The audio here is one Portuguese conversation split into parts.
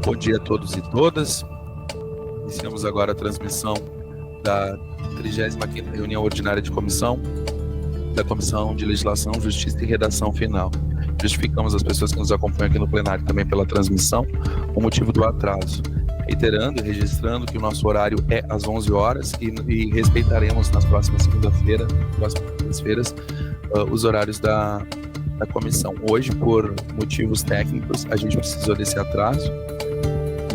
Bom dia a todos e todas. Iniciamos agora a transmissão da 35ª reunião ordinária de comissão, da Comissão de Legislação, Justiça e Redação Final. Justificamos as pessoas que nos acompanham aqui no plenário também pela transmissão, o motivo do atraso. Reiterando e registrando que o nosso horário é às 11 horas e respeitaremos nas próximas segundas-feiras, os horários da comissão. Hoje, por motivos técnicos, a gente precisou desse atraso,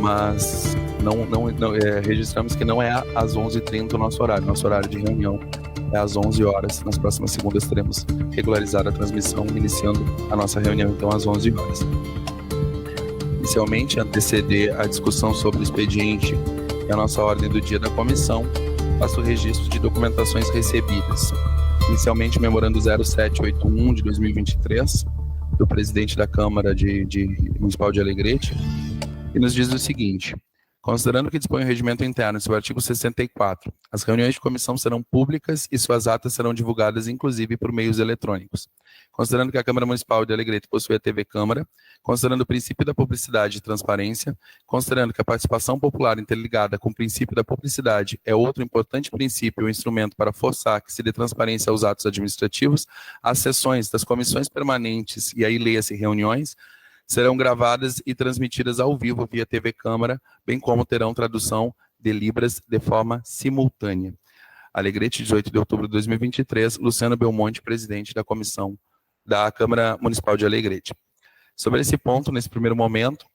mas registramos que não é às 11h30 o nosso horário. Nosso horário de reunião é às 11 horas. Nas próximas segundas teremos regularizado a transmissão, iniciando a nossa reunião então às 11 horas. Inicialmente, anteceder a discussão sobre o expediente e a nossa ordem do dia da comissão, faço o registro de documentações recebidas. Inicialmente, o memorando 0781 de 2023, do presidente da Câmara Municipal de Alegrete, e nos diz o seguinte: considerando que dispõe o regimento interno, seu artigo 64, as reuniões de comissão serão públicas e suas atas serão divulgadas, inclusive, por meios eletrônicos. Considerando que a Câmara Municipal de Alegrete possui a TV Câmara, considerando o princípio da publicidade e transparência, considerando que a participação popular interligada com o princípio da publicidade é outro importante princípio ou instrumento para forçar que se dê transparência aos atos administrativos, as sessões das comissões permanentes, e aí leia-se reuniões, serão gravadas e transmitidas ao vivo via TV Câmara, bem como terão tradução de Libras de forma simultânea. Alegrete, 18 de outubro de 2023, Luciano Belmonte, presidente da comissão da Câmara Municipal de Alegrete. Sobre esse ponto, nesse primeiro momento,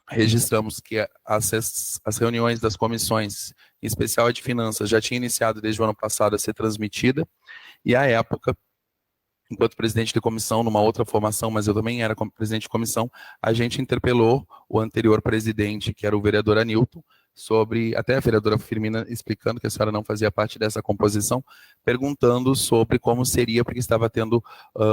registramos que as reuniões das comissões, em especial a de finanças, já tinha iniciado desde o ano passado a ser transmitida, e à época, enquanto presidente de comissão, numa outra formação, mas eu também era presidente de comissão, a gente interpelou o anterior presidente, que era o vereador Anilton, sobre, até a vereadora Firmina explicando que a senhora não fazia parte dessa composição, perguntando sobre como seria, porque estava tendo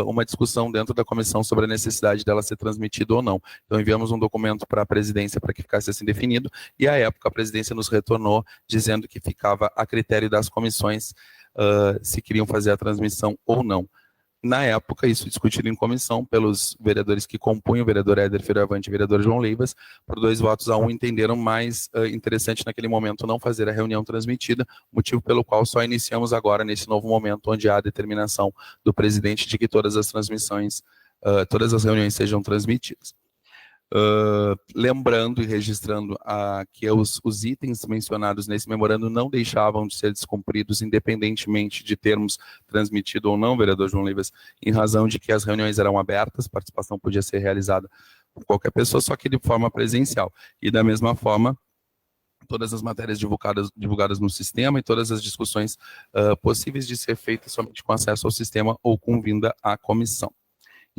uma discussão dentro da comissão sobre a necessidade dela ser transmitida ou não. Então enviamos um documento para a presidência para que ficasse assim definido, e à época a presidência nos retornou dizendo que ficava a critério das comissões se queriam fazer a transmissão ou não. Na época, isso discutido em comissão pelos vereadores que compunham, o vereador Éder Fioravante e o vereador João Leivas, por 2 votos a 1, entenderam mais interessante naquele momento não fazer a reunião transmitida, motivo pelo qual só iniciamos agora, nesse novo momento, onde há a determinação do presidente de que todas as transmissões, todas as reuniões sejam transmitidas. Lembrando e registrando que os itens mencionados nesse memorando não deixavam de ser descumpridos, independentemente de termos transmitido ou não, vereador João Leivas, em razão de que as reuniões eram abertas, participação podia ser realizada por qualquer pessoa, só que de forma presencial. E da mesma forma, todas as matérias divulgadas no sistema e todas as discussões possíveis de ser feitas somente com acesso ao sistema ou com vinda à comissão.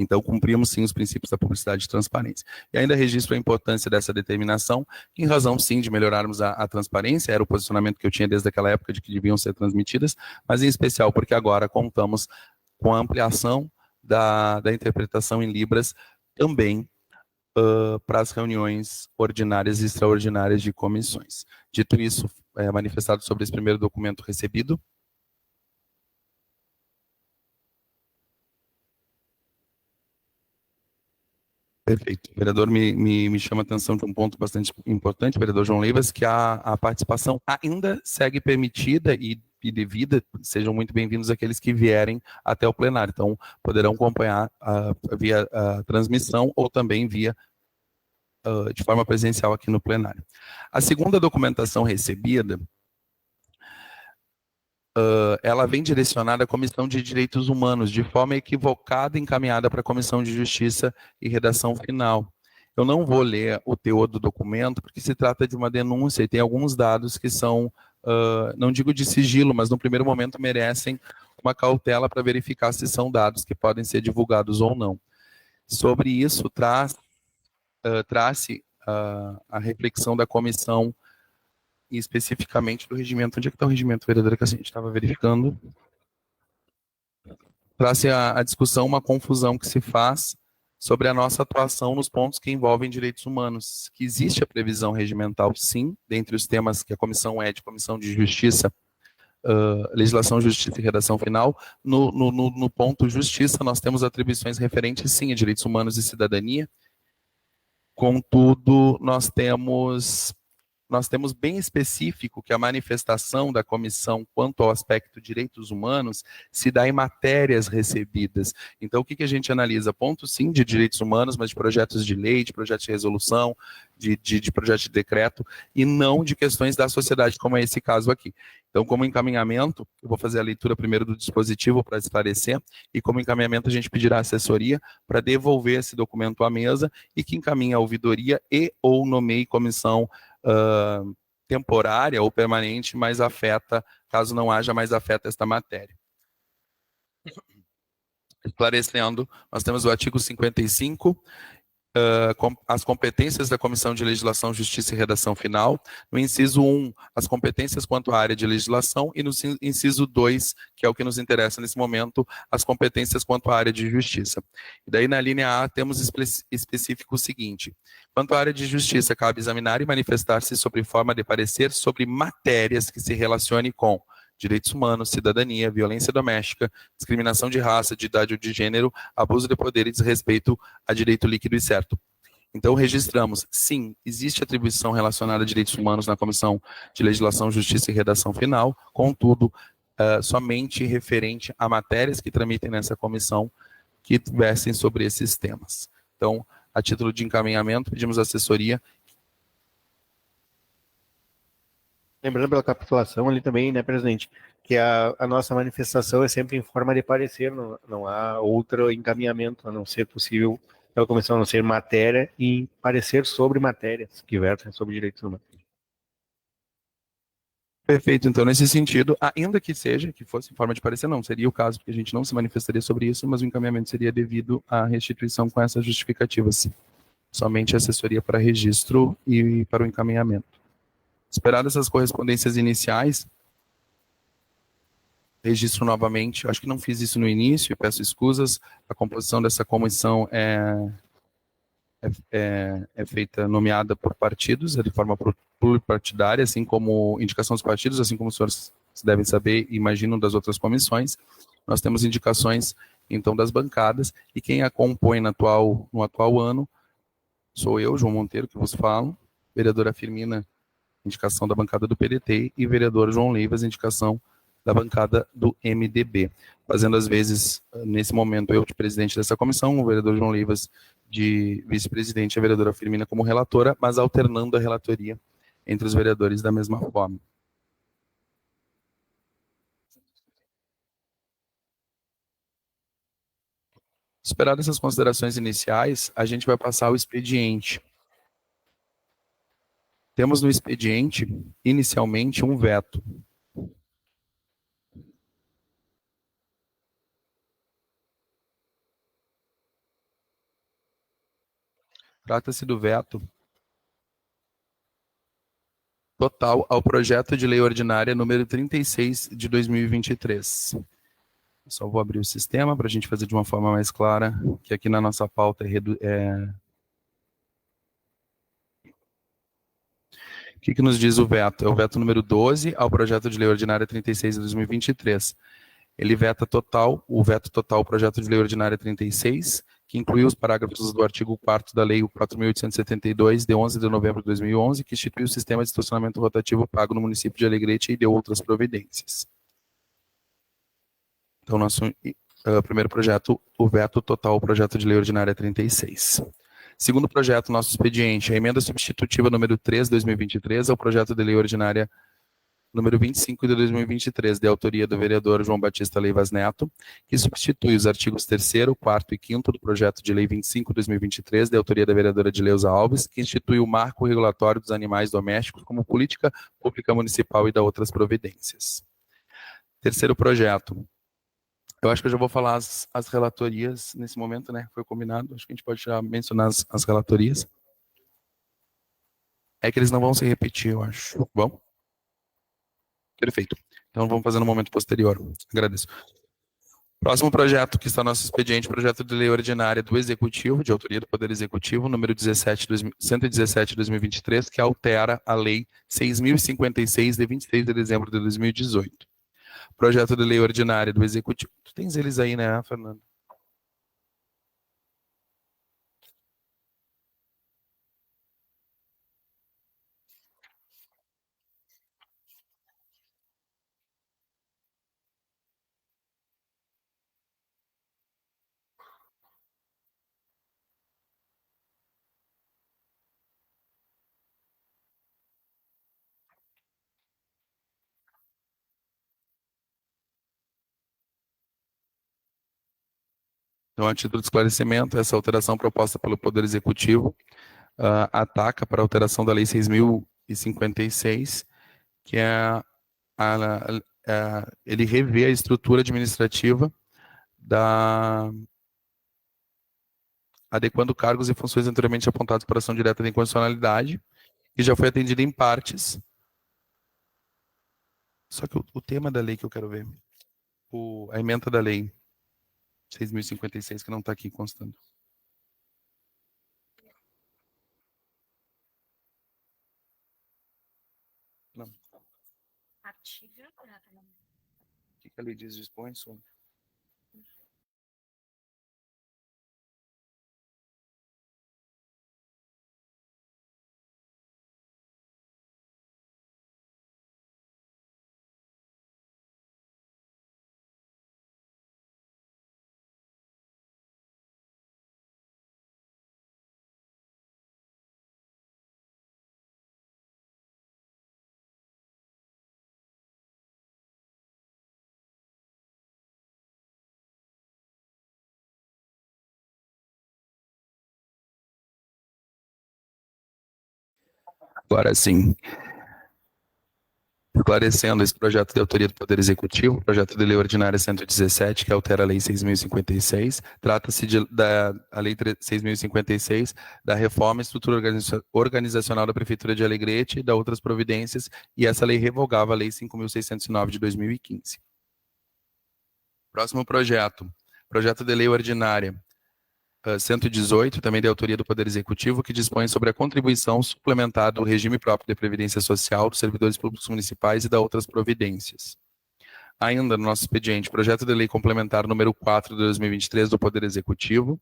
Então, cumprimos sim os princípios da publicidade e transparência. E ainda registro a importância dessa determinação, em razão sim de melhorarmos a transparência, era o posicionamento que eu tinha desde aquela época de que deviam ser transmitidas, mas em especial porque agora contamos com a ampliação da interpretação em Libras também para as reuniões ordinárias e extraordinárias de comissões. Dito isso, manifestado sobre esse primeiro documento recebido. Perfeito. O vereador me chama a atenção de um ponto bastante importante, vereador João Leivas, que a participação ainda segue permitida e devida. Sejam muito bem-vindos aqueles que vierem até o plenário. Então, poderão acompanhar via transmissão ou também via de forma presencial aqui no plenário. A segunda documentação recebida, ela vem direcionada à Comissão de Direitos Humanos, de forma equivocada, encaminhada para a Comissão de Justiça e Redação Final. Eu não vou ler o teor do documento, porque se trata de uma denúncia e tem alguns dados que são, não digo de sigilo, mas no primeiro momento merecem uma cautela para verificar se são dados que podem ser divulgados ou não. Sobre isso, traz-se a reflexão da comissão, e especificamente do regimento. Onde é que está o regimento, vereadora, que a gente estava verificando? Traz-se a discussão, uma confusão que se faz sobre a nossa atuação nos pontos que envolvem direitos humanos, que existe a previsão regimental, sim, dentre os temas que a comissão é de Comissão de Justiça, Legislação, Justiça e Redação Final. No ponto Justiça, nós temos atribuições referentes, sim, a direitos humanos e cidadania, Contudo, nós temos bem específico que a manifestação da comissão quanto ao aspecto direitos humanos se dá em matérias recebidas. Então, o que a gente analisa? Ponto, sim, de direitos humanos, mas de projetos de lei, de projetos de resolução, de projetos de decreto, e não de questões da sociedade, como é esse caso aqui. Então, como encaminhamento, eu vou fazer a leitura primeiro do dispositivo para esclarecer, e como encaminhamento a gente pedirá assessoria para devolver esse documento à mesa e que encaminhe a ouvidoria e ou nomeie comissão temporária ou permanente, mas afeta, caso não haja, mais afeta esta matéria. Esclarecendo, nós temos o artigo 55, as competências da Comissão de Legislação, Justiça e Redação Final. No inciso 1, as competências quanto à área de legislação, e no inciso 2, que é o que nos interessa nesse momento, as competências quanto à área de justiça. E daí, na linha A, temos específico o seguinte: quanto à área de justiça, cabe examinar e manifestar-se sobre forma de parecer sobre matérias que se relacionem com direitos humanos, cidadania, violência doméstica, discriminação de raça, de idade ou de gênero, abuso de poder e desrespeito a direito líquido e certo. Então, registramos, sim, existe atribuição relacionada a direitos humanos na Comissão de Legislação, Justiça e Redação Final, contudo, somente referente a matérias que tramitem nessa comissão que versem sobre esses temas. Então, a título de encaminhamento, pedimos assessoria. Lembrando pela capitulação ali também, né, presidente, que a nossa manifestação é sempre em forma de parecer, não há outro encaminhamento, a não ser possível pela comissão, a não ser matéria e parecer sobre matérias que versam sobre direitos humanos. Perfeito, então nesse sentido, ainda que fosse em forma de parecer, não seria o caso, porque a gente não se manifestaria sobre isso, mas o encaminhamento seria devido à restituição com essas justificativas. Somente assessoria para registro e para o encaminhamento. Esperadas essas correspondências iniciais, registro novamente, acho que não fiz isso no início, peço escusas, a composição dessa comissão é feita, nomeada por partidos, é de forma pluripartidária, assim como indicação dos partidos, assim como os senhores devem saber, imaginam das outras comissões. Nós temos indicações, então, das bancadas, e quem a compõe no atual ano sou eu, João Monteiro, que vos falo, vereadora Firmina, indicação da bancada do PDT, e vereador João Leivas, indicação da bancada do MDB. Fazendo as vezes, nesse momento, eu de presidente dessa comissão, o vereador João Leivas de vice-presidente, a vereadora Firmina como relatora, mas alternando a relatoria entre os vereadores da mesma forma. Esperadas essas considerações iniciais, a gente vai passar ao expediente. Temos no expediente, inicialmente, um veto. Trata-se do veto total ao projeto de lei ordinária número 36 de 2023. Só vou abrir o sistema para a gente fazer de uma forma mais clara, que aqui na nossa pauta O que nos diz o veto? É o veto número 12 ao projeto de lei ordinária 36 de 2023. Ele veta o veto total ao projeto de lei ordinária 36, que inclui os parágrafos do artigo 4º da Lei 4.872, de 11 de novembro de 2011, que institui o sistema de estacionamento rotativo pago no município de Alegrete e de outras providências. Então, nosso primeiro projeto, o veto total ao projeto de lei ordinária 36. Segundo projeto, nosso expediente, a emenda substitutiva número 3 de 2023 ao projeto de lei ordinária número 25 de 2023, de autoria do vereador João Batista Leivas Neto, que substitui os artigos 3º, 4º e 5º do projeto de lei 25 de 2023, de autoria da vereadora Dileuza Alves, que institui o marco regulatório dos animais domésticos como política pública municipal e da outras providências. Terceiro projeto. Eu acho que eu já vou falar as relatorias nesse momento, né? Foi combinado. Acho que a gente pode já mencionar as relatorias. É que eles não vão se repetir, eu acho. Bom? Perfeito. Então vamos fazer no momento posterior. Agradeço. Próximo projeto que está no nosso expediente, projeto de lei ordinária do Executivo, de autoria do Poder Executivo, número 117 de 2023, que altera a Lei 6.056, de 26 de dezembro de 2018. Projeto de lei ordinária do Executivo. Tu tens eles aí, né, Fernando? Então, a título de esclarecimento, essa alteração proposta pelo Poder Executivo ataca para a alteração da Lei 6.056, que é ele revê a estrutura administrativa adequando cargos e funções anteriormente apontados para ação direta de inconstitucionalidade, que já foi atendida em partes. Só que o tema da lei que eu quero ver, a ementa da lei 6.056, que não está aqui constando. Não. O que a lei dispõe sobre? Agora sim. Esclarecendo esse projeto de autoria do Poder Executivo, projeto de lei ordinária 117, que altera a Lei 6.056, trata-se da Lei 6.056, da reforma e estrutura organizacional da Prefeitura de Alegrete e da outras providências, e essa lei revogava a Lei 5.609 de 2015. Próximo projeto de lei ordinária 118, também de autoria do Poder Executivo, que dispõe sobre a contribuição suplementar do regime próprio de previdência social dos servidores públicos municipais e da outras providências. Ainda no nosso expediente, projeto de lei complementar número 4 de 2023 do Poder Executivo,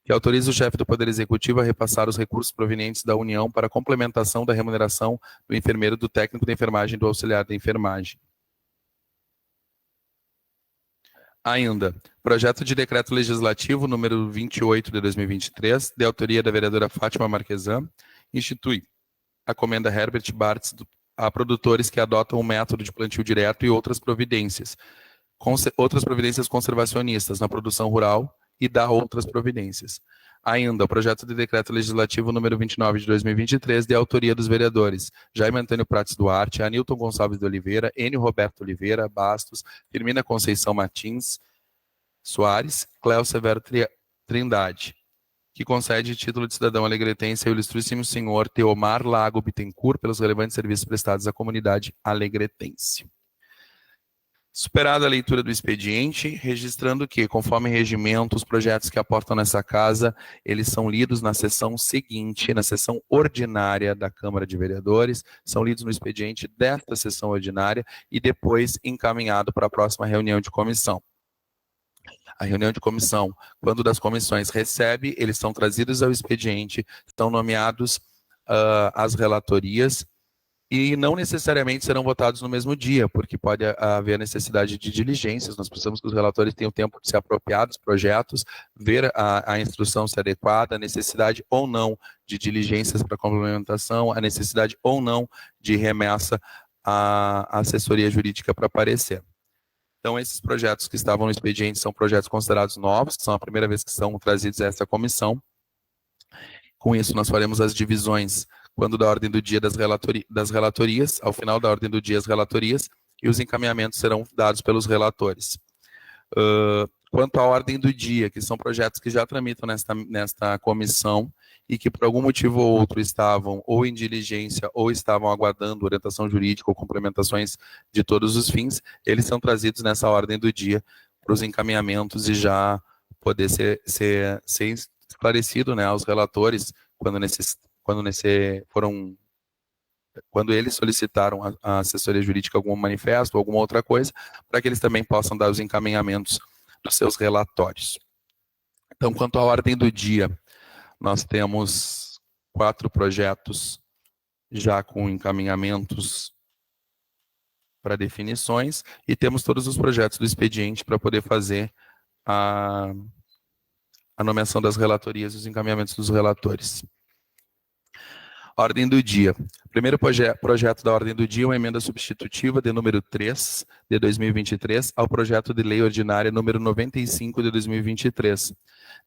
que autoriza o chefe do Poder Executivo a repassar os recursos provenientes da União para a complementação da remuneração do enfermeiro, do técnico de enfermagem e do auxiliar de enfermagem. Ainda, projeto de decreto legislativo número 28 de 2023, de autoria da vereadora Fátima Marquesan, institui a comenda Herbert Bartz a produtores que adotam o método de plantio direto e outras providências conservacionistas na produção rural e dá outras providências. Ainda, o projeto de decreto legislativo número 29 de 2023, de autoria dos vereadores Jaime Antônio Prates Duarte, Anilton Gonçalves de Oliveira, Enio Roberto Oliveira Bastos, Firmina Conceição Martins Soares, Cléo Severo Trindade, que concede título de cidadão alegretense ao ilustríssimo senhor Teomar Lago Bittencourt pelos relevantes serviços prestados à comunidade alegretense. Superada a leitura do expediente, registrando que, conforme regimento, os projetos que aportam nessa casa, eles são lidos na sessão seguinte, na sessão ordinária da Câmara de Vereadores, são lidos no expediente desta sessão ordinária e depois encaminhado para a próxima reunião de comissão. A reunião de comissão, quando das comissões recebe, eles são trazidos ao expediente, estão nomeados as relatorias, e não necessariamente serão votados no mesmo dia, porque pode haver necessidade de diligências, nós precisamos que os relatores tenham tempo de se apropriar dos projetos, ver a instrução se adequada, a necessidade ou não de diligências para complementação, a necessidade ou não de remessa à assessoria jurídica para parecer. Então, esses projetos que estavam no expediente são projetos considerados novos, que são a primeira vez que são trazidos a essa comissão. Com isso, nós faremos as divisões quando da ordem do dia das relatorias, ao final da ordem do dia as relatorias, e os encaminhamentos serão dados pelos relatores. Quanto à ordem do dia, que são projetos que já tramitam nesta comissão e que por algum motivo ou outro estavam ou em diligência ou estavam aguardando orientação jurídica ou complementações de todos os fins, eles são trazidos nessa ordem do dia para os encaminhamentos e já poder ser esclarecido, né, aos relatores quando eles solicitaram a assessoria jurídica algum manifesto ou alguma outra coisa, para que eles também possam dar os encaminhamentos dos seus relatórios. Então, quanto à ordem do dia, nós temos 4 projetos já com encaminhamentos para definições e temos todos os projetos do expediente para poder fazer a nomeação das relatorias e os encaminhamentos dos relatores. Ordem do dia. Primeiro projeto da ordem do dia, uma emenda substitutiva de número 3 de 2023 ao projeto de lei ordinária número 95 de 2023,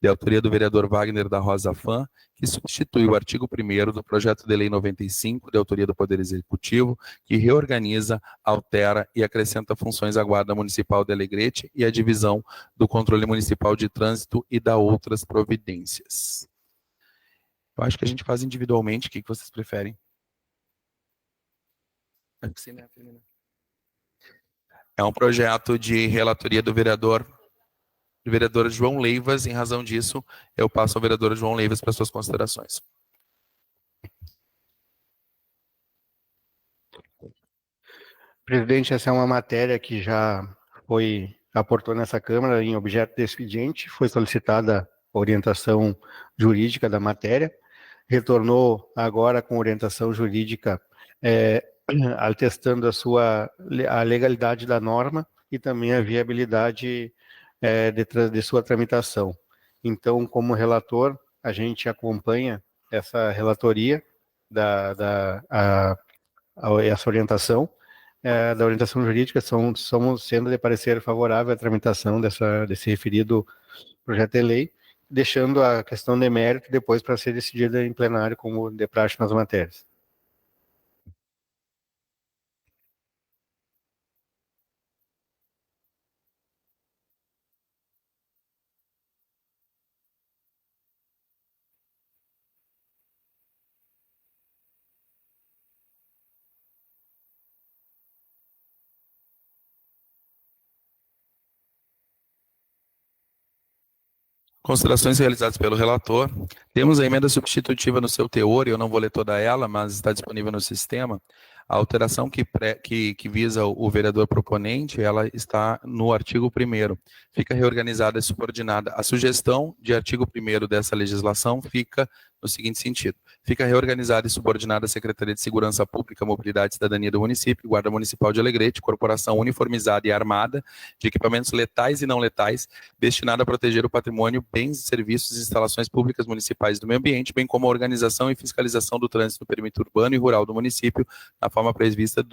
de autoria do vereador Wagner da Rosa Fã, que substitui o artigo 1º do projeto de lei 95, de autoria do Poder Executivo, que reorganiza, altera e acrescenta funções à Guarda Municipal de Alegrete e a divisão do controle municipal de trânsito e da outras providências. Eu acho que a gente faz individualmente. O que vocês preferem? Acho que sim, né, Firmina? É um projeto de relatoria do vereador João Leivas. Em razão disso, eu passo ao vereador João Leivas para suas considerações. Presidente, essa é uma matéria que já aportou nessa Câmara em objeto de expediente, foi solicitada orientação jurídica da matéria, retornou agora com orientação jurídica atestando a legalidade da norma e também a viabilidade de sua tramitação. Então, como relator, a gente acompanha essa relatoria, essa orientação, da orientação jurídica, somos sendo de parecer favorável à tramitação desse referido projeto de lei, deixando a questão de mérito depois para ser decidida em plenário, como de praxe nas matérias. Considerações realizadas pelo relator. Temos a emenda substitutiva no seu teor, eu não vou ler toda ela, mas está disponível no sistema. A alteração que visa o vereador proponente, ela está no artigo 1º. Fica reorganizada e subordinada. A sugestão de artigo 1º dessa legislação fica no seguinte sentido. Fica reorganizada e subordinada à Secretaria de Segurança Pública, Mobilidade e Cidadania do município, Guarda Municipal de Alegrete, corporação uniformizada e armada de equipamentos letais e não letais, destinada a proteger o patrimônio, bens, serviços e instalações públicas municipais do meio ambiente, bem como a organização e fiscalização do trânsito no perímetro urbano e rural do município, na forma prevista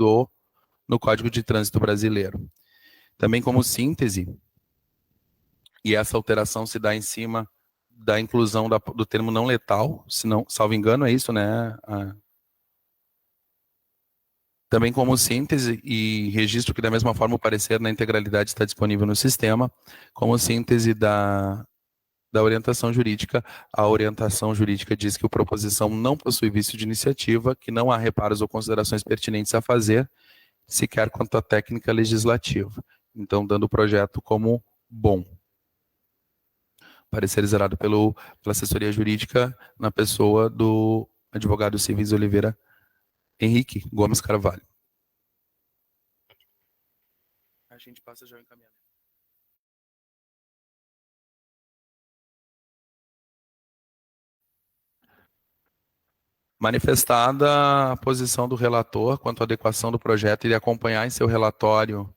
no Código de Trânsito Brasileiro. Também como síntese, e essa alteração se dá em cima da inclusão do termo não letal, se não, salvo engano, é isso, né? Também como síntese e registro que da mesma forma o parecer na integralidade está disponível no sistema, como síntese da orientação jurídica, a orientação jurídica diz que a proposição não possui vício de iniciativa, que não há reparos ou considerações pertinentes a fazer, sequer quanto à técnica legislativa. Então, dando o projeto como bom. Parecer zerado pela assessoria jurídica na pessoa do advogado Civis Oliveira Henrique Gomes Carvalho. A gente passa já o encaminhamento. Manifestada a posição do relator quanto à adequação do projeto e acompanhar em seu relatório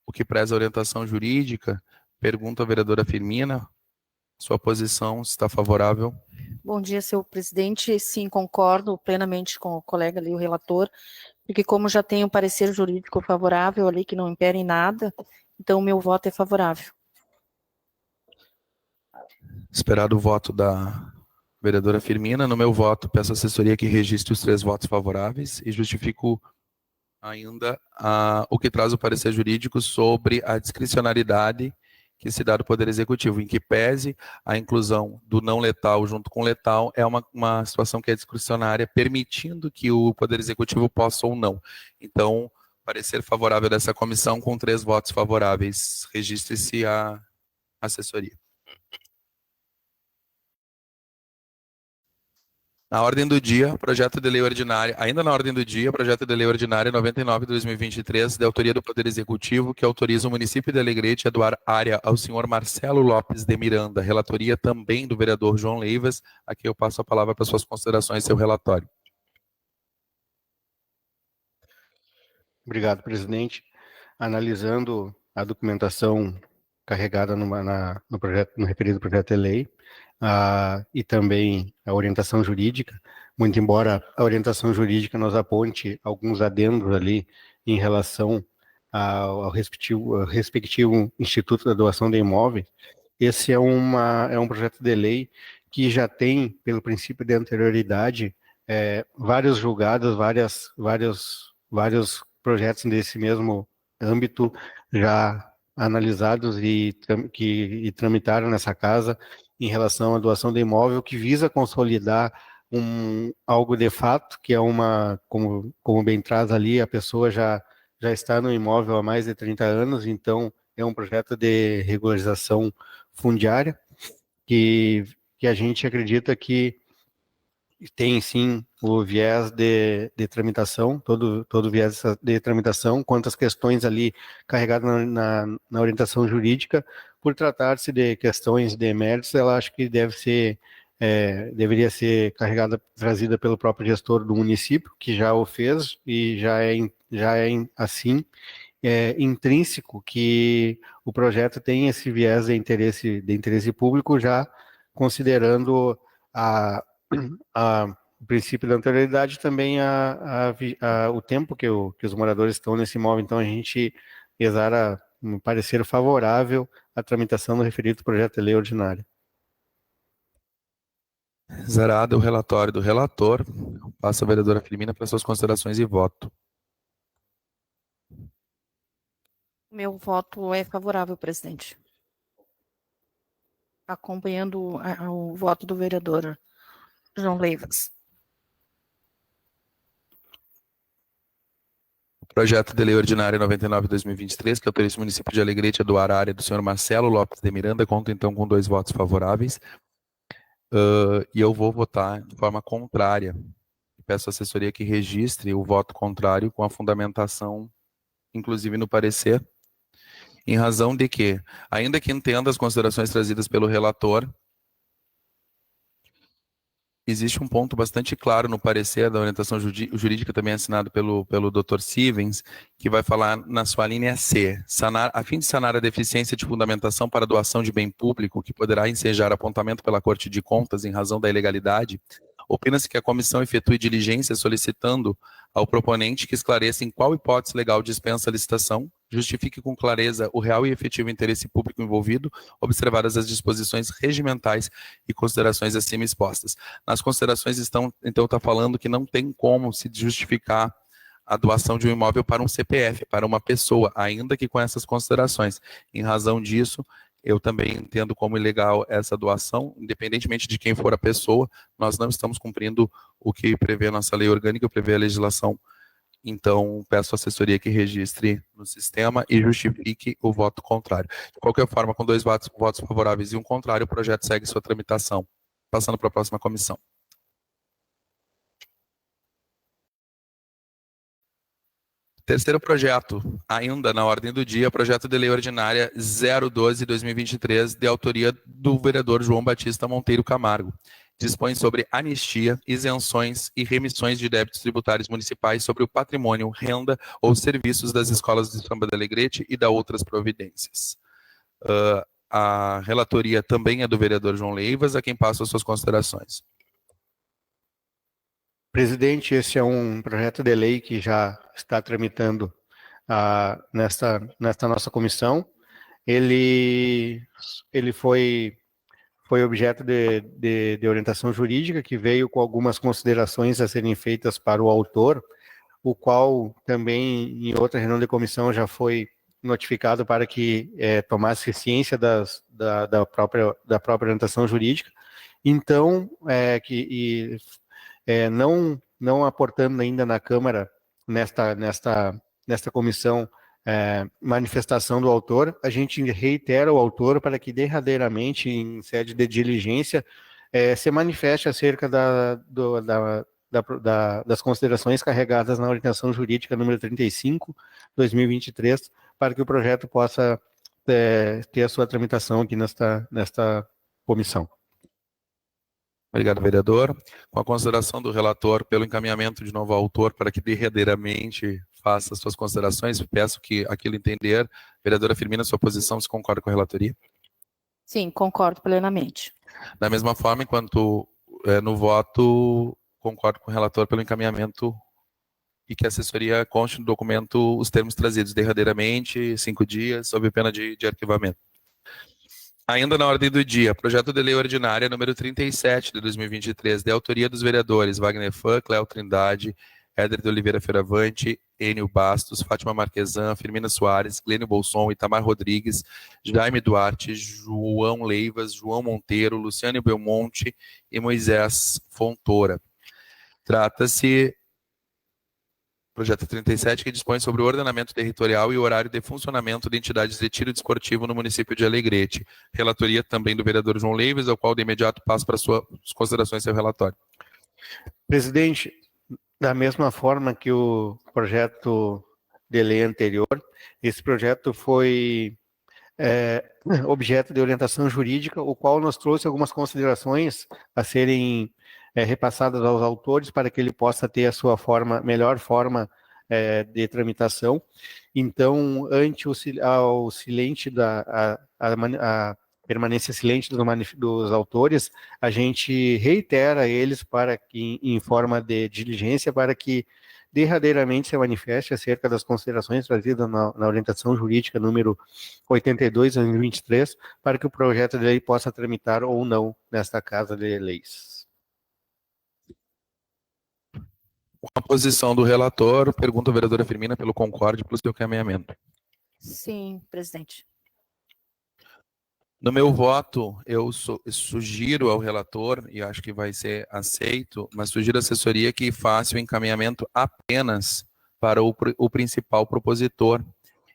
o que preza a orientação jurídica, pergunta à vereadora Firmina, sua posição, se está favorável. Bom dia, senhor presidente. Sim, concordo plenamente com o colega ali, o relator, porque como já tem um parecer jurídico favorável ali, que não impere em nada, então o meu voto é favorável. Esperado o voto da vereadora Firmina. No meu voto, peço à assessoria que registre os 3 votos favoráveis e justifico ainda o que traz o parecer jurídico sobre a discricionariedade que se dá do Poder Executivo, em que pese a inclusão do não letal junto com letal, é uma situação que é discricionária, permitindo que o Poder Executivo possa ou não. Então, parecer favorável dessa comissão com 3 votos favoráveis. Registre-se a assessoria. Na ordem do dia, projeto de lei ordinária, ainda na ordem do dia, projeto de lei ordinária 99 de 2023, de autoria do Poder Executivo, que autoriza o município de Alegrete a doar área ao senhor Marcelo Lopes de Miranda, relatoria também do vereador João Leivas. Aqui eu passo a palavra para suas considerações e seu relatório. Obrigado, presidente. Analisando a documentação carregada no referido projeto de lei, e também a orientação jurídica, muito embora a orientação jurídica nos aponte alguns adendos ali em relação ao respectivo Instituto da Doação de Imóveis. Esse é um projeto de lei que já tem, pelo princípio de anterioridade, vários julgados, vários projetos desse mesmo âmbito já analisados e tramitaram nessa casa em relação à doação de imóvel, que visa consolidar algo de fato, que é como bem traz ali, a pessoa já está no imóvel há mais de 30 anos, então é um projeto de regularização fundiária, que a gente acredita que tem sim o viés de tramitação, todo viés de tramitação, quanto às questões ali carregadas na orientação jurídica, por tratar-se de questões de méritos, ela acho que deveria ser trazida pelo próprio gestor do município, que já o fez, e já é assim, intrínseco que o projeto tem esse viés de interesse público, já considerando o princípio da anterioridade, também o tempo que os moradores estão nesse imóvel. Então, a gente exara um parecer favorável à tramitação do referido projeto de lei ordinária. Zerado o relatório do relator, passa a vereadora Filomena para suas considerações e voto. Meu voto é favorável, presidente. Acompanhando o voto do vereador João Leivas. Projeto de lei ordinária 99/2023, que autoriza o município de Alegrete a doar a área do senhor Marcelo Lopes de Miranda, conta então com 2 votos favoráveis. E eu vou votar de forma contrária. Peço à assessoria que registre o voto contrário com a fundamentação, inclusive no parecer, em razão de que, ainda que entenda as considerações trazidas pelo relator, existe um ponto bastante claro no parecer da orientação jurídica, também assinado pelo Dr. Sivens, que vai falar na sua linha C, a fim de sanar a deficiência de fundamentação para doação de bem público, que poderá ensejar apontamento pela Corte de Contas em razão da ilegalidade, opina-se que a comissão efetue diligência solicitando ao proponente que esclareça em qual hipótese legal dispensa a licitação, justifique com clareza o real e efetivo interesse público envolvido, observadas as disposições regimentais e considerações acima expostas. Nas considerações então está falando que não tem como se justificar a doação de um imóvel para um CPF, para uma pessoa, ainda que com essas considerações. Em razão disso, eu também entendo como ilegal essa doação, independentemente de quem for a pessoa, nós não estamos cumprindo o que prevê a nossa lei orgânica, prevê a legislação. Então, peço à assessoria que registre no sistema e justifique o voto contrário. De qualquer forma, com 2 votos favoráveis e um contrário, o projeto segue sua tramitação. Passando para a próxima comissão. Terceiro projeto, ainda na ordem do dia, projeto de lei ordinária 012/2023, de autoria do vereador João Batista Monteiro Camargo. Dispõe sobre anistia, isenções e remissões de débitos tributários municipais sobre o patrimônio, renda ou serviços das escolas de samba de Alegrete e da outras providências. A relatoria também é do vereador João Leivas, a quem passo as suas considerações. Presidente, esse é um projeto de lei que já está tramitando nesta nossa comissão. Ele foi objeto de orientação jurídica, que veio com algumas considerações a serem feitas para o autor, o qual também, em outra reunião de comissão, já foi notificado para que tomasse ciência da própria orientação jurídica. Então, não aportando ainda na Câmara, nesta comissão, manifestação do autor, a gente reitera o autor para que derradeiramente, em sede de diligência, se manifeste acerca das considerações carregadas na orientação jurídica número 35/2023, para que o projeto possa ter a sua tramitação aqui nesta comissão. Obrigado, vereador. Com a consideração do relator pelo encaminhamento de novo ao autor para que derradeiramente faça as suas considerações. Peço que aquilo entender. Vereadora Firmina, sua posição, se concorda com a relatoria? Sim, concordo plenamente. Da mesma forma, enquanto no voto, concordo com o relator pelo encaminhamento e que a assessoria conste no documento os termos trazidos derradeiramente, 5 dias, sob pena de arquivamento. Ainda na ordem do dia, projeto de lei ordinária número 37 de 2023, de autoria dos vereadores Wagner Fã, Cléo Trindade, Éder de Oliveira Fioravante, Enio Bastos, Fátima Marquesan, Firmina Soares, Glênio Bolson, Itamar Rodrigues, Jaime Duarte, João Leivas, João Monteiro, Luciano Belmonte e Moisés Fontoura. Trata-se projeto 37, que dispõe sobre o ordenamento territorial e o horário de funcionamento de entidades de tiro desportivo no município de Alegrete. Relatoria também do vereador João Leivas, ao qual de imediato passo para suas considerações e seu relatório. Presidente, da mesma forma que o projeto de lei anterior, esse projeto foi objeto de orientação jurídica, o qual nos trouxe algumas considerações a serem repassadas aos autores para que ele possa ter a sua melhor forma de tramitação. Então, ante ao silente a permanência silente dos autores, a gente reitera a eles para que, em forma de diligência, para que derradeiramente se manifeste acerca das considerações trazidas na orientação jurídica número 82 de 2023, para que o projeto de lei possa tramitar ou não nesta Casa de Leis. Com a posição do relator, pergunta a vereadora Firmina pelo concorde pelo seu encaminhamento. Sim, presidente. No meu voto, eu sugiro ao relator, e acho que vai ser aceito, mas sugiro à assessoria que faça o encaminhamento apenas para o principal propositor,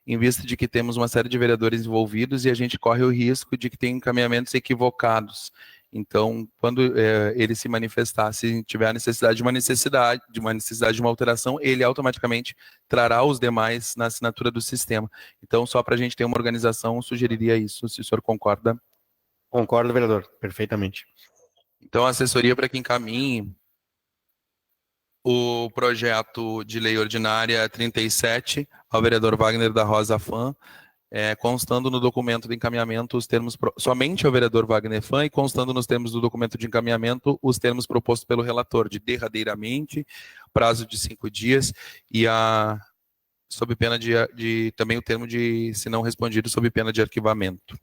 em vista de que temos uma série de vereadores envolvidos e a gente corre o risco de que tenha encaminhamentos equivocados. Então, quando ele se manifestar, se tiver a necessidade de uma alteração, ele automaticamente trará os demais na assinatura do sistema. Então, só para a gente ter uma organização, eu sugeriria isso, se o senhor concorda. Concordo, vereador, perfeitamente. Então, a assessoria para que encaminhe o projeto de lei ordinária 37 ao vereador Wagner da Rosa Fã, constando no documento de encaminhamento os termos, somente ao vereador Wagner Fã, e constando nos termos do documento de encaminhamento os termos propostos pelo relator, de derradeiramente, prazo de 5 dias, e sob pena de também o termo de, se não respondido, sob pena de arquivamento.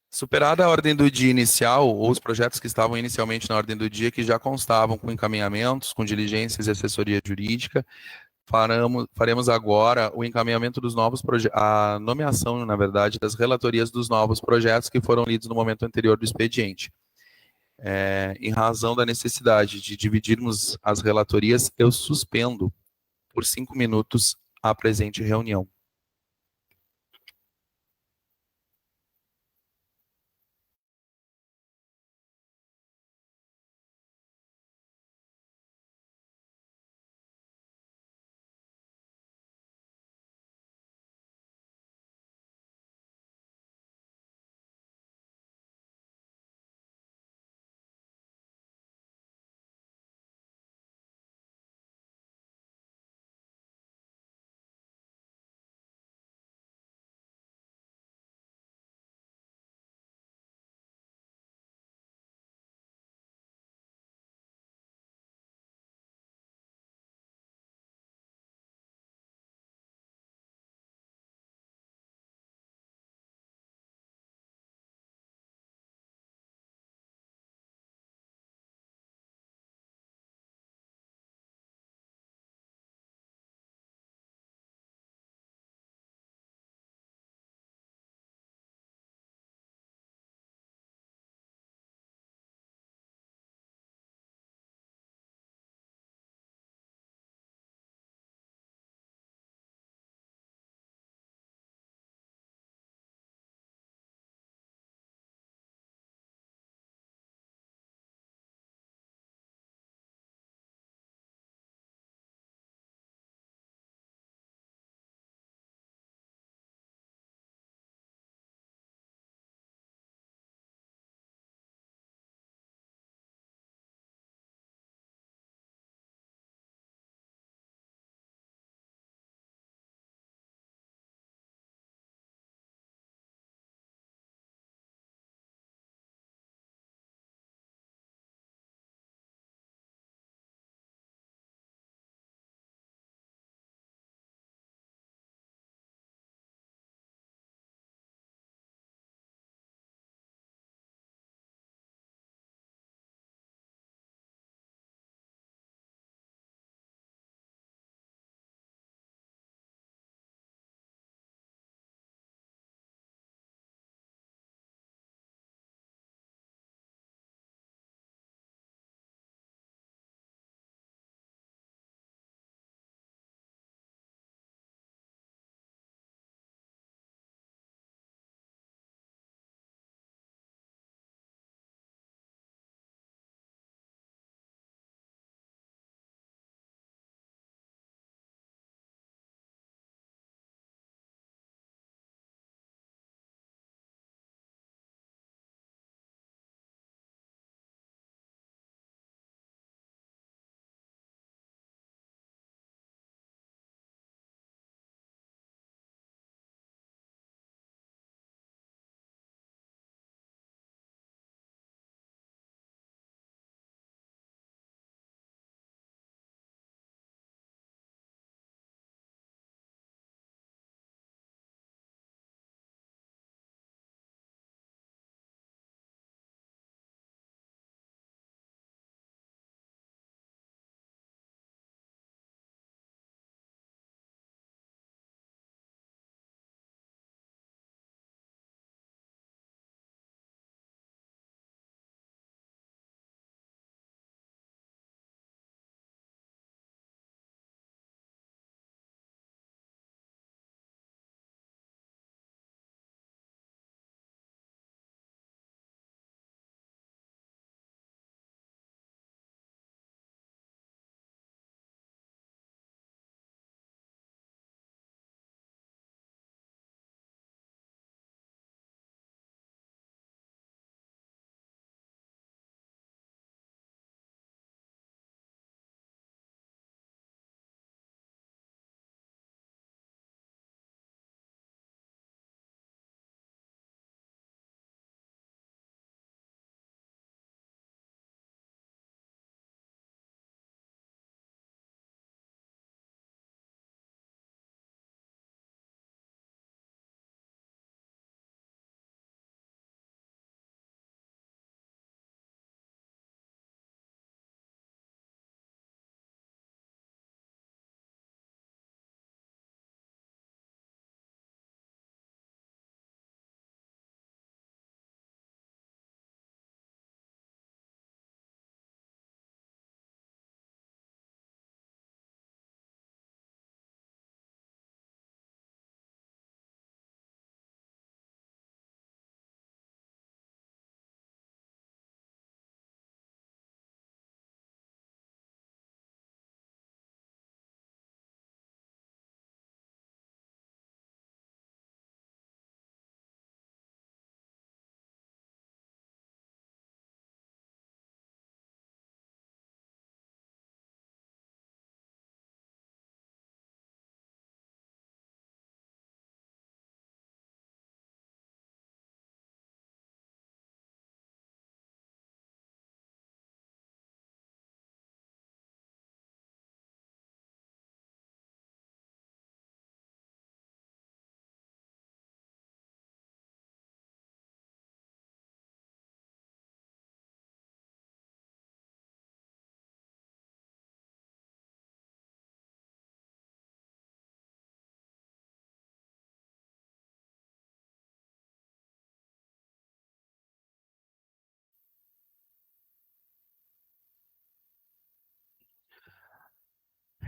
Superada a ordem do dia inicial, ou os projetos que estavam inicialmente na ordem do dia, que já constavam com encaminhamentos, com diligências e assessoria jurídica, faremos agora o encaminhamento dos novos projetos, a nomeação, na verdade, das relatorias dos novos projetos que foram lidos no momento anterior do expediente. Em razão da necessidade de dividirmos as relatorias, eu suspendo por 5 minutos a presente reunião.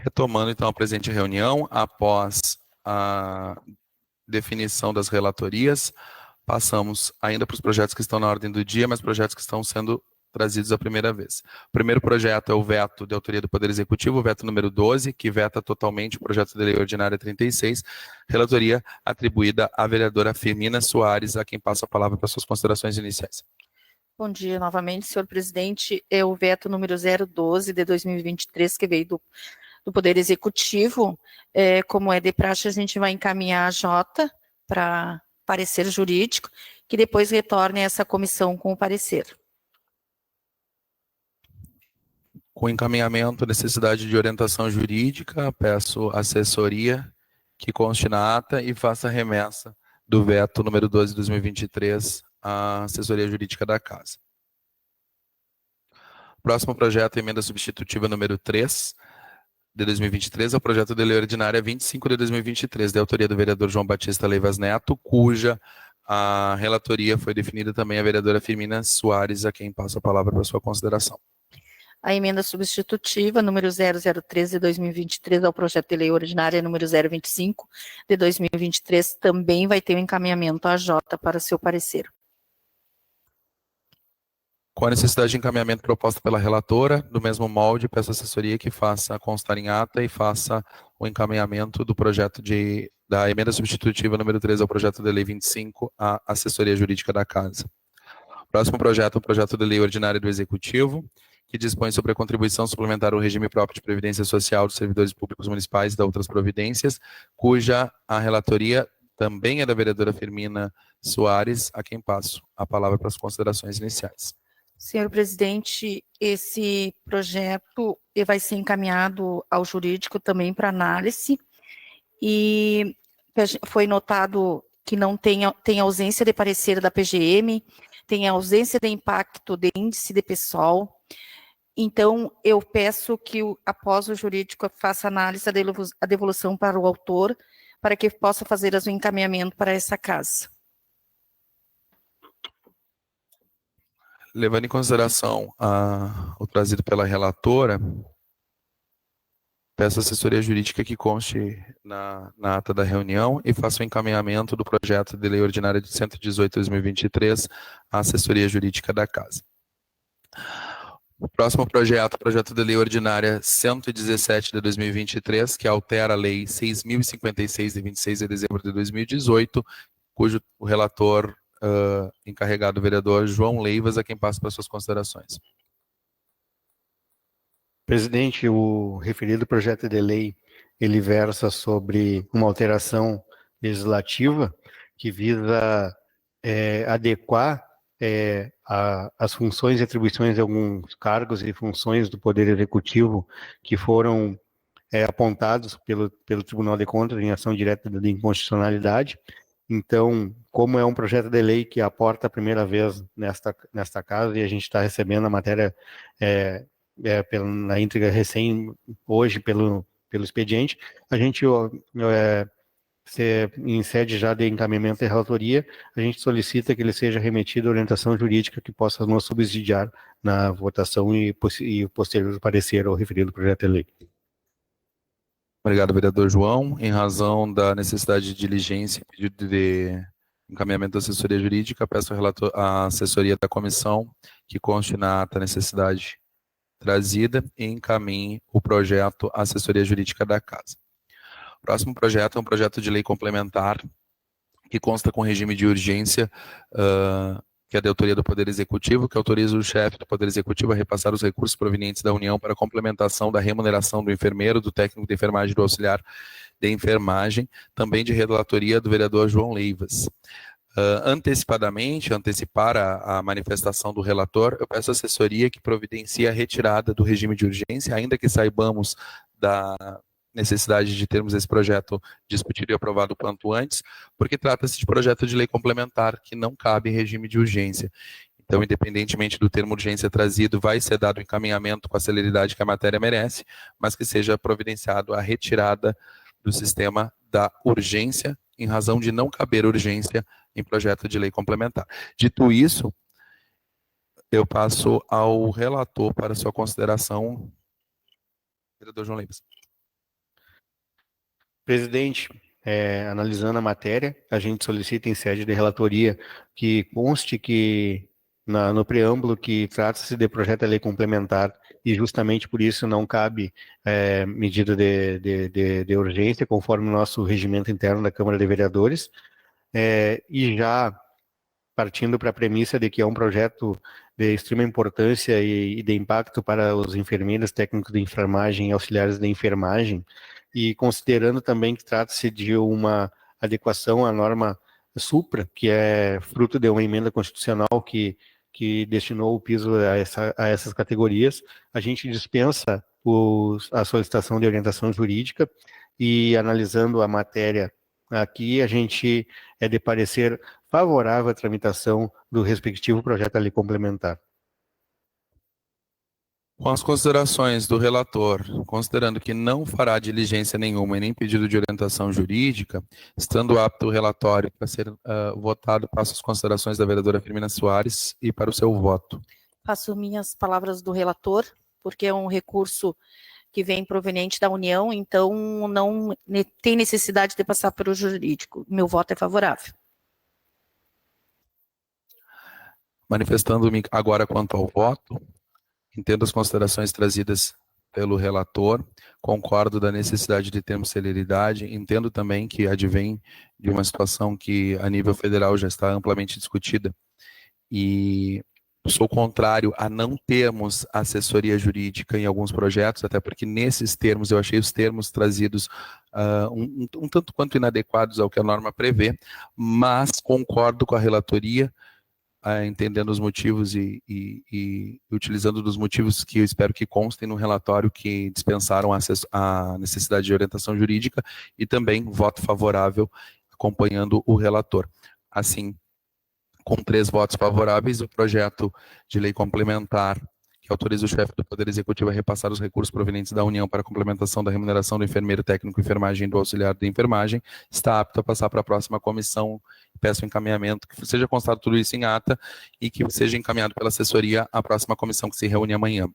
Retomando, então, a presente reunião, após a definição das relatorias, passamos ainda para os projetos que estão na ordem do dia, mas projetos que estão sendo trazidos a primeira vez. O primeiro projeto é o veto de autoria do Poder Executivo, o veto número 12, que veta totalmente o projeto de lei ordinária 36, relatoria atribuída à vereadora Firmina Soares, a quem passo a palavra para suas considerações iniciais. Bom dia novamente, senhor presidente. É o veto número 012 de 2023, que veio do Poder Executivo. Como é de praxe, a gente vai encaminhar a Jota para parecer jurídico, que depois retorne a essa comissão com o parecer. Com encaminhamento, necessidade de orientação jurídica, peço assessoria que conste na ata e faça remessa do veto número 12 de 2023 à assessoria jurídica da Casa. Próximo projeto, emenda substitutiva número 3 de 2023, é o projeto de lei ordinária 25 de 2023, de autoria do vereador João Batista Leivas Neto, cuja a relatoria foi definida também a vereadora Firmina Soares, a quem passo a palavra para sua consideração. A emenda substitutiva número 003 de 2023 ao projeto de lei ordinária número 025 de 2023 também vai ter um encaminhamento à Jota para seu parecer. Com a necessidade de encaminhamento proposta pela relatora, do mesmo molde, peço à assessoria que faça constar em ata e faça o encaminhamento do projeto da emenda substitutiva número 3 ao projeto de lei 25 à assessoria jurídica da Casa. Próximo projeto, o projeto de lei ordinária do Executivo, que dispõe sobre a contribuição suplementar ao regime próprio de previdência social dos servidores públicos municipais e da outras providências, cuja a relatoria também é da vereadora Firmina Soares, a quem passo a palavra para as considerações iniciais. Senhor presidente, esse projeto vai ser encaminhado ao jurídico também para análise e foi notado que não tem ausência de parecer da PGM, tem ausência de impacto de índice de PSOL. Então, eu peço que, após o jurídico, faça análise a devolução para o autor, para que possa fazer o encaminhamento para essa casa. Levando em consideração o trazido pela relatora, peço à assessoria jurídica que conste na ata da reunião e faça o encaminhamento do projeto de lei ordinária de 118/2023 à assessoria jurídica da Casa. O próximo projeto, projeto de lei ordinária 117 de 2023, que altera a lei 6.056 de 26 de dezembro de 2018, cujo o relator encarregado, o vereador João Leivas, a quem passo para suas considerações. Presidente, o referido projeto de lei, ele versa sobre uma alteração legislativa que visa adequar as funções e atribuições de alguns cargos e funções do Poder Executivo que foram apontados pelo Tribunal de Contas em ação direta de inconstitucionalidade. Então, como é um projeto de lei que aporta a primeira vez nesta casa e a gente está recebendo a matéria na íntegra recém hoje pelo expediente, a gente em sede já de encaminhamento e relatoria, a gente solicita que ele seja remetido à orientação jurídica que possa nos subsidiar na votação e posterior parecer ao referido projeto de lei. Obrigado, vereador João. Em razão da necessidade de diligência e pedido de encaminhamento da assessoria jurídica, peço à assessoria da comissão que conste na ata a necessidade trazida e encaminhe o projeto à assessoria jurídica da Casa. O próximo projeto é um projeto de lei complementar que consta com regime de urgência, que é da autoria do Poder Executivo, que autoriza o chefe do Poder Executivo a repassar os recursos provenientes da União para a complementação da remuneração do enfermeiro, do técnico de enfermagem e do auxiliar de enfermagem, também de relatoria do vereador João Leivas. Antecipar a manifestação do relator, eu peço à assessoria que providencie a retirada do regime de urgência, ainda que saibamos da necessidade de termos esse projeto discutido e aprovado o quanto antes, porque trata-se de projeto de lei complementar que não cabe em regime de urgência. Então, independentemente do termo urgência trazido, vai ser dado encaminhamento com a celeridade que a matéria merece, mas que seja providenciado a retirada do sistema da urgência, em razão de não caber urgência em projeto de lei complementar. Dito isso, eu passo ao relator para sua consideração, vereador João Leivas. Presidente, analisando a matéria, a gente solicita em sede de relatoria que conste que no preâmbulo que trata-se de projeto de lei complementar e justamente por isso não cabe medida de urgência conforme o nosso regimento interno da Câmara de Vereadores, e já partindo para a premissa de que é um projeto de extrema importância e de impacto para os enfermeiros, técnicos de enfermagem e auxiliares de enfermagem, e considerando também que trata-se de uma adequação à norma supra, que é fruto de uma emenda constitucional que destinou o piso a essas categorias, a gente dispensa a solicitação de orientação jurídica e, analisando a matéria aqui, a gente é de parecer favorável à tramitação do respectivo projeto de lei complementar. Com as considerações do relator, considerando que não fará diligência nenhuma e nem pedido de orientação jurídica, estando apto o relatório para ser votado, passo as considerações da vereadora Firmina Soares e para o seu voto. Passo minhas palavras do relator, porque é um recurso que vem proveniente da União, então não tem necessidade de passar pelo jurídico. Meu voto é favorável. Manifestando-me agora quanto ao voto, entendo as considerações trazidas pelo relator, concordo da necessidade de termos celeridade, entendo também que advém de uma situação que a nível federal já está amplamente discutida e sou contrário a não termos assessoria jurídica em alguns projetos, até porque nesses termos eu achei os termos trazidos um tanto quanto inadequados ao que a norma prevê, mas concordo com a relatoria, entendendo os motivos e utilizando dos motivos que eu espero que constem no relatório que dispensaram a necessidade de orientação jurídica e também voto favorável acompanhando o relator. Assim, com 3 votos favoráveis, o projeto de lei complementar que autoriza o chefe do Poder Executivo a repassar os recursos provenientes da União para a complementação da remuneração do enfermeiro técnico de enfermagem e do auxiliar de enfermagem, está apto a passar para a próxima comissão. Peço encaminhamento, que seja constado tudo isso em ata e que seja encaminhado pela assessoria à próxima comissão que se reúne amanhã.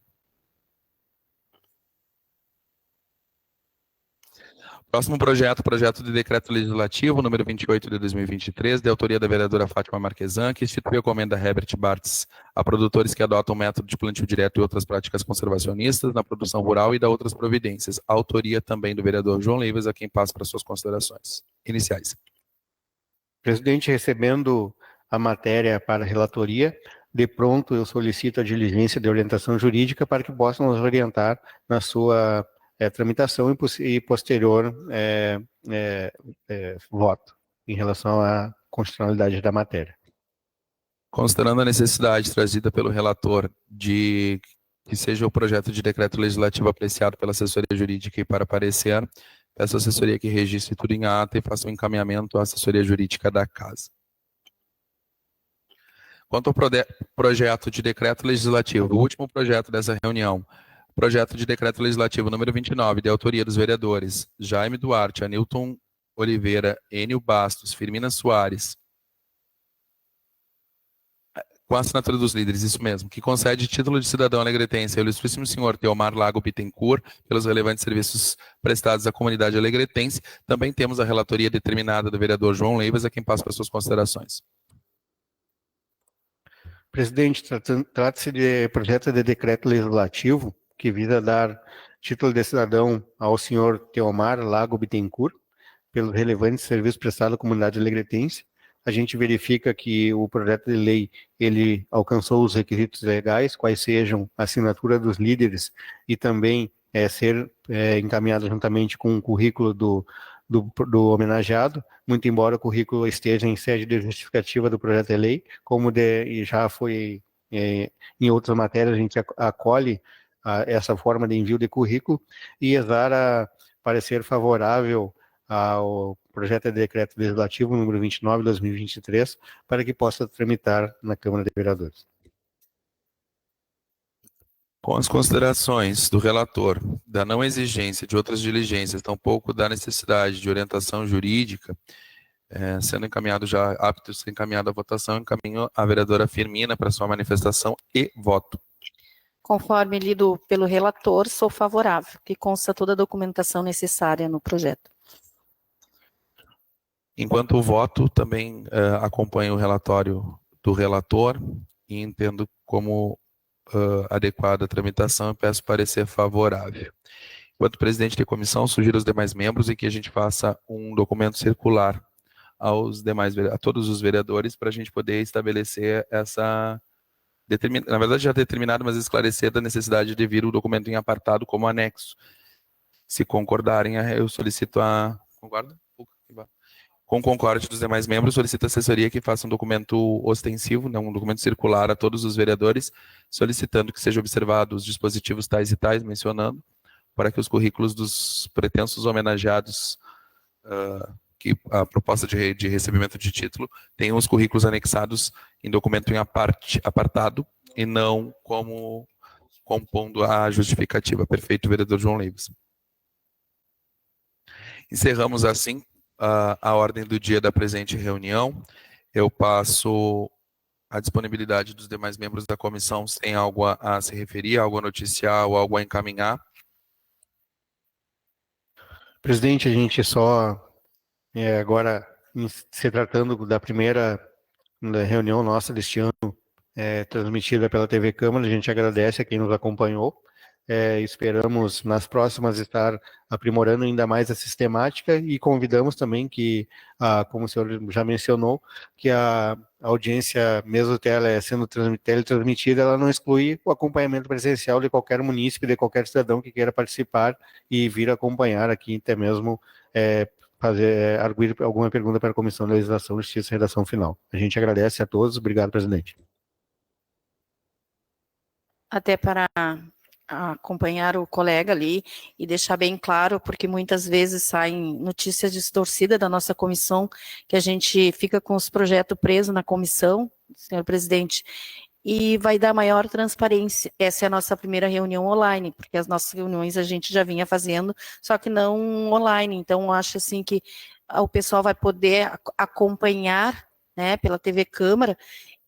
Próximo projeto de decreto legislativo número 28 de 2023, de autoria da vereadora Fátima Marquesan, que institui a comenda Herbert Bartz a produtores que adotam método de plantio direto e outras práticas conservacionistas na produção rural e da outras providências. A autoria também do vereador João Leivas, a quem passo para suas considerações iniciais. Presidente, recebendo a matéria para a relatoria, de pronto eu solicito a diligência de orientação jurídica para que possam nos orientar na sua tramitação e posterior voto em relação à constitucionalidade da matéria. Considerando a necessidade trazida pelo relator de que seja o projeto de decreto legislativo apreciado pela assessoria jurídica e para parecer, peço à assessoria que registre tudo em ata e faça o encaminhamento à assessoria jurídica da Casa. Quanto ao projeto de decreto legislativo, o último projeto dessa reunião, projeto de decreto legislativo número 29, de autoria dos vereadores Jaime Duarte, Anilton Oliveira, Enio Bastos, Firmina Soares, com a assinatura dos líderes, isso mesmo, que concede título de cidadão alegretense ao ilustríssimo senhor Teomar Lago Bittencourt pelos relevantes serviços prestados à comunidade alegretense. Também temos a relatoria determinada do vereador João Leivas, a quem passo para suas considerações. Presidente, trata-se de projeto de decreto legislativo que visa dar título de cidadão ao senhor Teomar Lago Bittencourt pelos relevantes serviços prestados à comunidade alegretense. A gente verifica que o projeto de lei ele alcançou os requisitos legais, quais sejam a assinatura dos líderes e também ser encaminhado juntamente com o currículo do homenageado, muito embora o currículo esteja em sede de justificativa do projeto de lei, como e já foi em outras matérias, a gente acolhe essa forma de envio de currículo e exara parecer favorável ao projeto de decreto legislativo número 29 de 2023 para que possa tramitar na Câmara de Vereadores. Com as considerações do relator, da não exigência de outras diligências, tampouco da necessidade de orientação jurídica, sendo encaminhado já, apto a ser encaminhado à votação, encaminho a vereadora Firmina para sua manifestação e voto. Conforme lido pelo relator, sou favorável, que consta toda a documentação necessária no projeto. Enquanto voto, também acompanho o relatório do relator e entendo como adequada a tramitação e peço parecer favorável. Enquanto presidente de comissão, sugiro aos demais membros em que a gente faça um documento circular a todos os vereadores para a gente poder estabelecer essa, na verdade já determinado, mas esclarecer da necessidade de vir o documento em apartado como anexo. Se concordarem, eu solicito a... Concorda? Com concórdia dos demais membros, solicito a assessoria que faça um documento ostensivo, não, um documento circular a todos os vereadores, solicitando que sejam observados os dispositivos tais e tais, mencionando, para que os currículos dos pretensos homenageados, que a proposta de recebimento de título, tenham os currículos anexados em documento em apartado, e não como compondo a justificativa. Perfeito, vereador João Leivas. Encerramos assim a ordem do dia da presente reunião. Eu passo a disponibilidade dos demais membros da comissão, se tem algo a se referir, algo a noticiar ou algo a encaminhar. Presidente, a gente só, agora, se tratando da primeira reunião nossa deste ano, transmitida pela TV Câmara, a gente agradece a quem nos acompanhou. Esperamos nas próximas estar aprimorando ainda mais a sistemática e convidamos também que, como o senhor já mencionou, que a audiência, mesmo sendo teletransmitida, ela não exclui o acompanhamento presencial de qualquer munícipe, de qualquer cidadão que queira participar e vir acompanhar aqui, até mesmo arguir alguma pergunta para a Comissão de Legislação, Justiça e Redação Final. A gente agradece a todos. Obrigado, presidente. Até para acompanhar o colega ali e deixar bem claro, porque muitas vezes saem notícias distorcidas da nossa comissão, que a gente fica com os projetos presos na comissão, senhor presidente, e vai dar maior transparência. Essa é a nossa primeira reunião online, porque as nossas reuniões a gente já vinha fazendo, só que não online. Então, acho assim que o pessoal vai poder acompanhar, né, pela TV Câmara,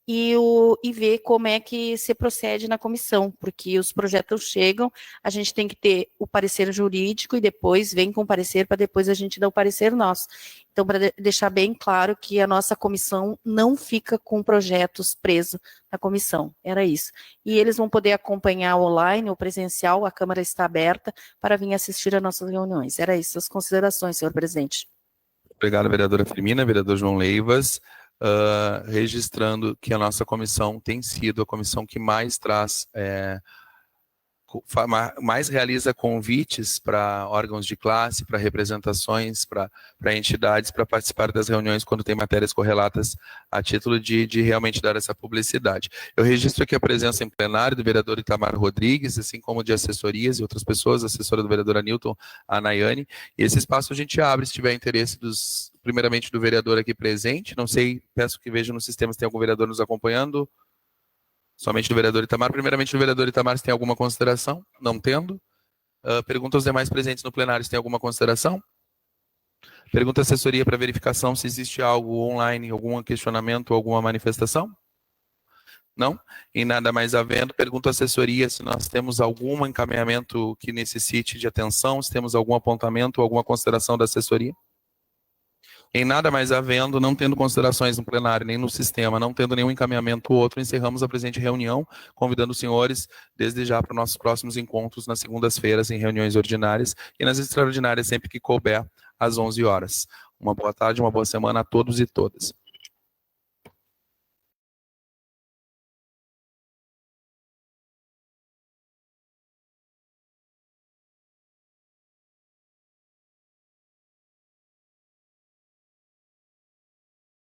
e ver como é que se procede na comissão, porque os projetos chegam, a gente tem que ter o parecer jurídico e depois vem com o parecer para depois a gente dar o parecer nosso. Então, para deixar bem claro que a nossa comissão não fica com projetos presos na comissão, era isso. E eles vão poder acompanhar online ou presencial, a Câmara está aberta para vir assistir às nossas reuniões. Era isso, as considerações, senhor presidente. Obrigado, vereadora Firmina, vereador João Leivas. Registrando que a nossa comissão tem sido a comissão que mais traz, mais realiza convites para órgãos de classe, para representações, para entidades, para participar das reuniões quando tem matérias correlatas, a título de realmente dar essa publicidade. Eu registro aqui a presença em plenário do vereador Itamar Rodrigues, assim como de assessorias e outras pessoas, a assessora do vereador Anilton, a Nayane, e esse espaço a gente abre se tiver interesse primeiramente do vereador aqui presente, não sei, peço que vejam no sistema se tem algum vereador nos acompanhando. Somente do vereador Itamar. Primeiramente, do vereador Itamar, se tem alguma consideração? Não tendo. Pergunta aos demais presentes no plenário se tem alguma consideração. Pergunta à assessoria para verificação se existe algo online, algum questionamento, alguma manifestação? Não? E nada mais havendo, pergunta à assessoria se nós temos algum encaminhamento que necessite de atenção, se temos algum apontamento ou alguma consideração da assessoria. Em nada mais havendo, não tendo considerações no plenário, nem no sistema, não tendo nenhum encaminhamento ou outro, encerramos a presente reunião, convidando os senhores, desde já, para os nossos próximos encontros, nas segundas-feiras, em reuniões ordinárias, e nas extraordinárias, sempre que couber, às 11 horas. Uma boa tarde, uma boa semana a todos e todas.